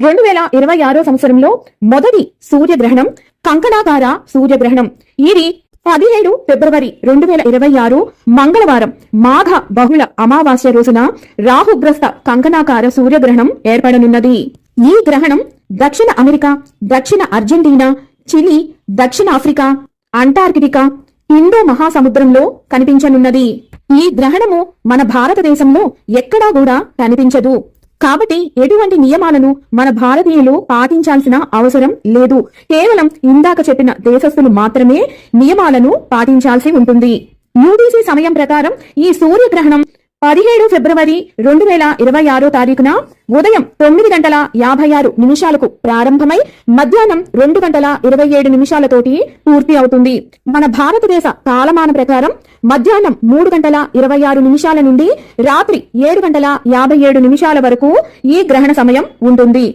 2026 సంవత్సరంలో మొదటి సూర్యగ్రహణం కంకణాకార సూర్యగ్రహణం. ఇది 17 ఫిబ్రవరి 2026 మంగళవారం మాఘ బహుళ అమావాస్య రోజున రాహుగ్రస్త కంకణాకార సూర్యగ్రహణం ఏర్పడనున్నది. ఈ గ్రహణం దక్షిణ అమెరికా, దక్షిణ అర్జెంటీనా, చిలీ, దక్షిణ ఆఫ్రికా, అంటార్కిటికా, ఇండో మహాసముద్రంలో కనిపించనున్నది. ఈ గ్రహణము మన భారతదేశంలో ఎక్కడా కూడా కనిపించదు. కాబట్టి ఎటువంటి నియమాలను మన భారతీయులు పాటించాల్సిన అవసరం లేదు. కేవలం ఇందాక చెప్పిన దేశస్థులు మాత్రమే నియమాలను పాటించాల్సి ఉంటుంది. UTC సమయం ప్రకారం ఈ సూర్యగ్రహణం 17 ఫిబ్రవరి 2026 తారీఖున ఉదయం 9:56 ప్రారంభమై మధ్యాహ్నం 2:27 పూర్తి అవుతుంది. మన భారతదేశ కాలమాన ప్రకారం మధ్యాహ్నం 3:26 నుండి రాత్రి 7:57 వరకు ఈ గ్రహణ సమయం ఉంటుంది.